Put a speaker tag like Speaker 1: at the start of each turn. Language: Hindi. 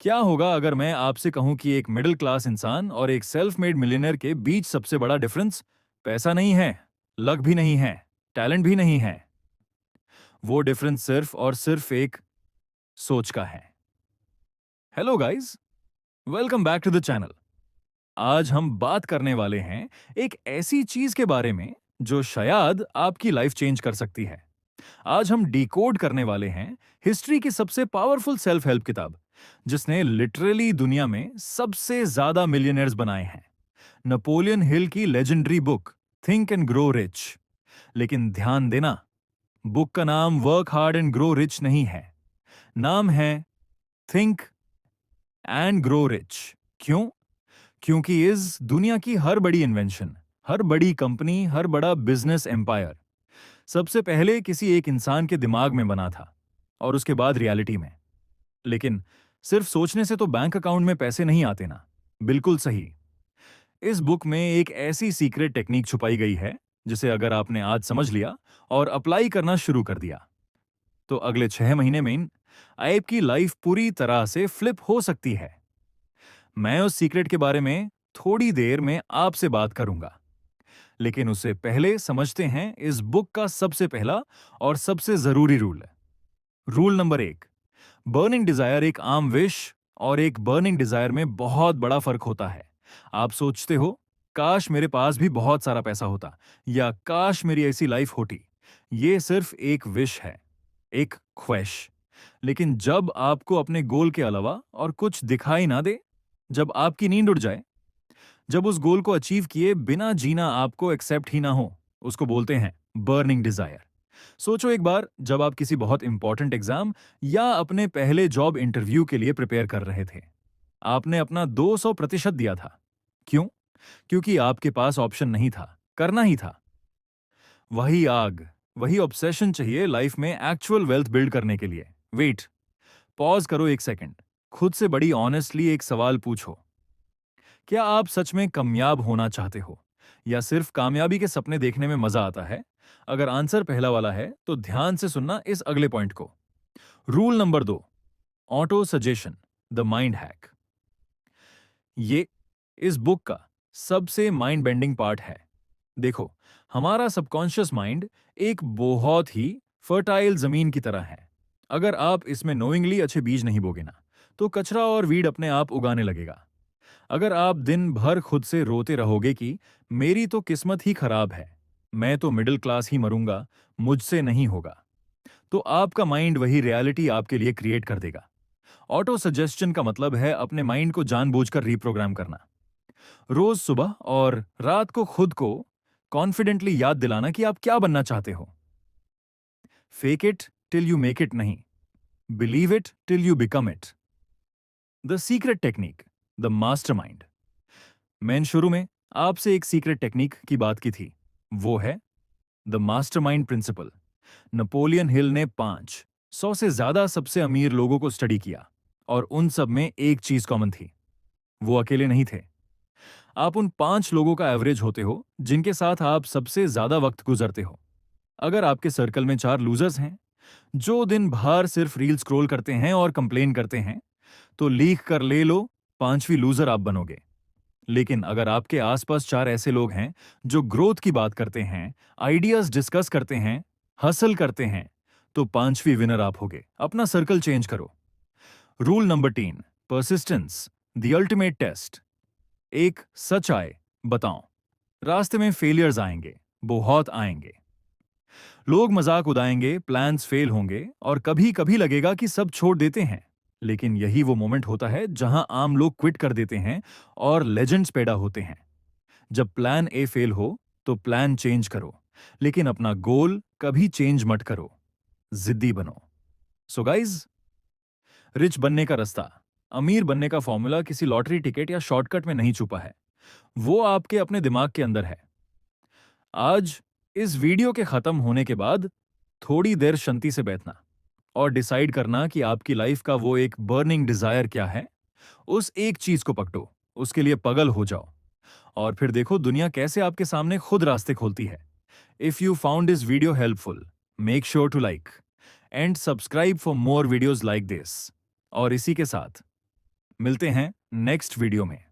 Speaker 1: क्या होगा अगर मैं आपसे कहूं कि एक मिडिल क्लास इंसान और एक सेल्फ मेड मिलियनर के बीच सबसे बड़ा डिफरेंस पैसा नहीं है, लक भी नहीं है, टैलेंट भी नहीं है। वो डिफरेंस सिर्फ और सिर्फ एक सोच का है। Hello guys, welcome back to the channel. आज हम बात करने वाले हैं एक ऐसी चीज के बारे में जो शायद आपकी लाइफ चेंज कर सकती है। आज हम डिकोड करने वाले हैं हिस्ट्री की सबसे पावरफुल सेल्फ हेल्प किताब, जिसने लिटरली दुनिया में सबसे ज्यादा मिलियनर्स बनाए हैं। नेपोलियन हिल की legendary book think and grow rich. लेकिन ध्यान देना, बुक का नाम work hard and grow rich नहीं है। नाम है थिंक एंड ग्रो रिच। क्यों? क्योंकि इस दुनिया की हर बड़ी इन्वेंशन, हर बड़ी कंपनी, हर बड़ा बिजनेस एम्पायर सबसे पहले किसी एक इंसान के दिमाग में बना था और उसके बाद रियलिटी में। लेकिन सिर्फ सोचने से तो बैंक अकाउंट में पैसे नहीं आते ना। बिल्कुल सही। इस बुक में एक ऐसी सीक्रेट टेक्निक छुपाई गई है जिसे अगर आपने आज समझ लिया और अप्लाई करना शुरू कर दिया तो अगले 6 महीने में आपकी लाइफ पूरी तरह से फ्लिप हो सकती है। मैं उस सीक्रेट के बारे में थोड़ी देर में आपसे बात करूंगा, लेकिन उससे पहले समझते हैं इस बुक का सबसे पहला और सबसे जरूरी rule. Rule number 1। Burning desire एक आम विश और एक बर्निंग डिजायर में बहुत बड़ा फर्क होता है। आप सोचते हो, काश मेरे पास भी बहुत सारा पैसा होता, या काश मेरी ऐसी लाइफ होती। ये सिर्फ एक विश है, एक ख्वाहिश। लेकिन जब आपको अपने गोल के अलावा और कुछ दिखाई ना दे, जब आपकी नींद उड़ जाए, जब उस गोल को अचीव किए बिना जीना आपको एक्सेप्ट ही ना हो, उसको बोलते हैं बर्निंग डिजायर। सोचो एक बार, जब आप किसी बहुत इंपॉर्टेंट एग्जाम या अपने पहले जॉब इंटरव्यू के लिए प्रिपेयर कर रहे थे। आपने अपना 200% दिया था। क्यों? क्योंकि आपके पास ऑप्शन नहीं था, करना ही था। वही आग, वही ऑब्सेशन चाहिए लाइफ में एक्चुअल वेल्थ बिल्ड करने के लिए। वेट, पॉज करो एक सेकंड। खुद से बड़ी ऑनेस्टली एक सवाल पूछो। क्या आप सच में कामयाब होना चाहते हो, या सिर्फ कामयाबी के सपने देखने में मजा आता है? अगर आंसर पहला वाला है तो ध्यान से सुनना इस अगले पॉइंट को। Rule number 2। Auto suggestion, the mind hack. ये इस बुक का सबसे माइंड बेंडिंग पार्ट है। देखो, हमारा सबकॉन्शियस माइंड एक बहुत ही फर्टाइल जमीन की तरह है। अगर आप इसमें नोइंगली अच्छे बीज नहीं बोगे ना, तो कचरा और वीड अपने आप उगाने लगेगा। अगर आप दिन भर खुद से रोते रहोगे कि मेरी तो किस्मत ही खराब है, मैं तो मिडिल क्लास ही मरूंगा, मुझसे नहीं होगा, तो आपका माइंड वही रियलिटी आपके लिए क्रिएट कर देगा। ऑटो सजेशन का मतलब है अपने माइंड को जानबूझकर रिप्रोग्राम करना। रोज सुबह और रात को खुद को कॉन्फिडेंटली याद दिलाना कि आप क्या बनना चाहते हो। Fake it till you make it नहीं, believe it till you become it. The secret technique, the mastermind. मैंने शुरू में आपसे एक सीक्रेट टेक्निक की बात की थी, वो है the mastermind principle. Napoleon Hill ने 500 से ज्यादा सबसे अमीर लोगों को स्टडी किया और उन सब में एक चीज कॉमन थी, वो अकेले नहीं थे। आप उन 5 लोगों का एवरेज होते हो जिनके साथ आप सबसे ज्यादा वक्त गुजरते हो। अगर आपके सर्कल में 4 लूजर्स हैं जो दिन भर सिर्फ रील स्क्रॉल करते हैं और कंप्लेन करते हैं, तो लीक कर ले लो, 5वीं लूजर आप बनोगे। लेकिन अगर आपके आसपास 4 ऐसे लोग हैं जो ग्रोथ की बात करते हैं, आइडियाज डिस्कस करते हैं, हसल करते हैं, तो 5वीं विनर आप होगे। अपना सर्कल चेंज करो। Rule number 3। Persistence, the ultimate test. एक सच आए बताओ, रास्ते में फेलियर्स आएंगे, बहुत आएंगे। लोग मजाक उड़ाएंगे, प्लान्स फेल होंगे और कभी कभी लगेगा कि सब छोड़ देते हैं। लेकिन यही वो मोमेंट होता है जहां आम लोग क्विट कर देते हैं और लेजेंड्स पैदा होते हैं। जब प्लान ए फेल हो तो प्लान चेंज करो, लेकिन अपना गोल कभी चेंज मत करो। जिद्दी बनो। सो गाइज, रिच बनने का रास्ता, अमीर बनने का फॉर्मूला किसी लॉटरी टिकट या शॉर्टकट में नहीं छुपा है, वो आपके अपने दिमाग के अंदर है। आज इस वीडियो के खत्म होने के बाद थोड़ी देर शांति से बैठना और डिसाइड करना कि आपकी लाइफ का वो एक बर्निंग डिजायर क्या है। उस एक चीज को पकड़ो, उसके लिए पगल हो जाओ, और फिर देखो दुनिया कैसे आपके सामने खुद रास्ते खोलती है। If you found this video helpful, make sure to like and subscribe for more videos like this. और इसी के साथ मिलते हैं नेक्स्ट वीडियो में।